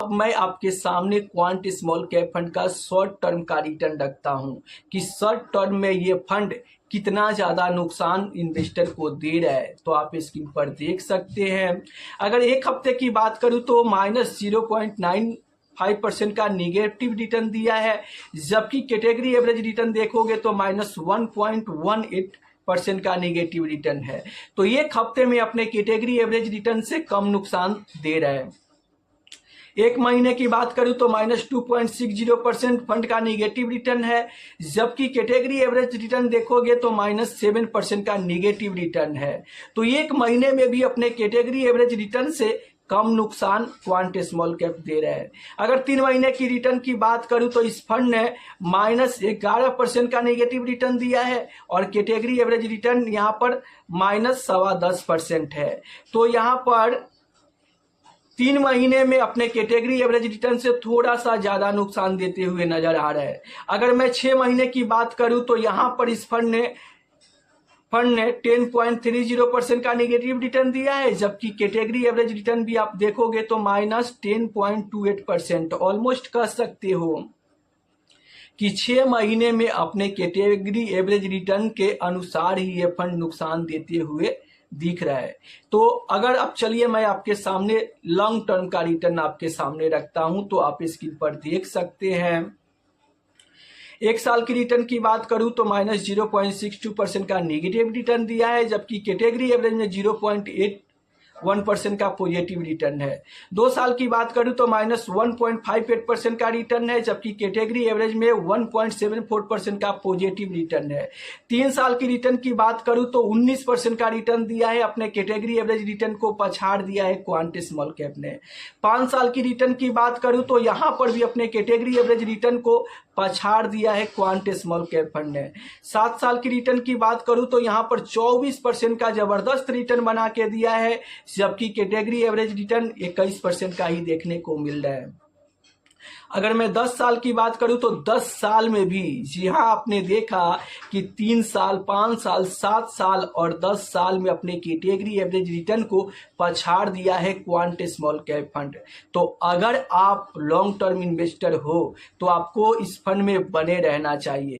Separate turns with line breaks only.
अब मैं आपके सामने क्वांट स्मॉल कैप फंड का शॉर्ट टर्म का रिटर्न रखता हूं कि शॉर्ट टर्म में ये फंड कितना ज़्यादा नुकसान इन्वेस्टर को दे रहा है। तो आप स्क्रीन पर देख सकते हैं। अगर एक हफ्ते की बात करूं तो -0.95% का निगेटिव रिटर्न दिया है, जबकि कैटेगरी एवरेज रिटर्न देखोगे तो -1.18% का निगेटिव रिटर्न है। तो एक हफ्ते में अपने कैटेगरी एवरेज रिटर्न से कम नुकसान दे रहा है। एक महीने की बात करूं तो -2.60% फंड का निगेटिव रिटर्न है, जबकि कैटेगरी एवरेज रिटर्न देखोगे तो -7% का निगेटिव रिटर्न है। तो एक महीने में भी अपने कैटेगरी एवरेज रिटर्न से कम नुकसान क्वांट स्मॉल कैप दे रहा है। अगर 3 महीने की रिटर्न की बात करूं तो इस फंड ने -11% का नेगेटिव रिटर्न दिया है और कैटेगरी एवरेज रिटर्न यहां पर -10.25% है। तो यहां पर 3 महीने में अपने कैटेगरी एवरेज रिटर्न से थोड़ा सा ज्यादा नुकसान देते हुए नजर आ रहा है। अगर मैं 6 महीने की बात करूं तो यहां पर इस फंड ने 10.30% का नेगेटिव रिटर्न दिया है, जबकि कैटेगरी एवरेज रिटर्न भी आप देखोगे तो -10.28%। ऑलमोस्ट कह सकते हो कि 6 महीने में अपने कैटेगरी एवरेज रिटर्न के अनुसार ही ये फंड नुकसान देते हुए दिख रहा है। तो अगर अब चलिए मैं आपके सामने लॉन्ग टर्म का रिटर्न आपके सामने रखता हूं, तो आप स्क्रीन पर देख सकते हैं। एक साल की रिटर्न की बात करूं तो -0.62% का नेगेटिव रिटर्न दिया है, जबकि कैटेगरी एवरेज में 0.81% का पॉजिटिव रिटर्न है। 2 साल की बात करूं तो -1.58% का रिटर्न है, जबकि कैटेगरी एवरेज में 1.74% का पॉजिटिव रिटर्न है। 3 साल की रिटर्न की बात करूं तो 19% का रिटर्न दिया है, अपने कैटेगरी एवरेज रिटर्न को पछाड़ दिया है क्वांट स्मॉल कैप ने। 5 साल की रिटर्न की बात करूं तो यहां पर भी अपने कैटेगरी एवरेज रिटर्न को पछाड़ दिया है क्वांट स्मॉल कैप फंड ने। 7 साल की रिटर्न की बात करूं तो यहां पर 24% का जबरदस्त रिटर्न बना के दिया है, जबकि कैटेगरी एवरेज रिटर्न 21% का ही देखने को मिल रहा है। अगर मैं 10 साल की बात करूं तो 10 साल में भी जी हाँ आपने देखा कि 3 साल, 5 साल, 7 साल और 10 साल में अपने कैटेगरी एवरेज रिटर्न को पछाड़ दिया है क्वांट स्मॉल कैप फंड। तो अगर आप लॉन्ग टर्म इन्वेस्टर हो तो आपको इस फंड में बने रहना चाहिए।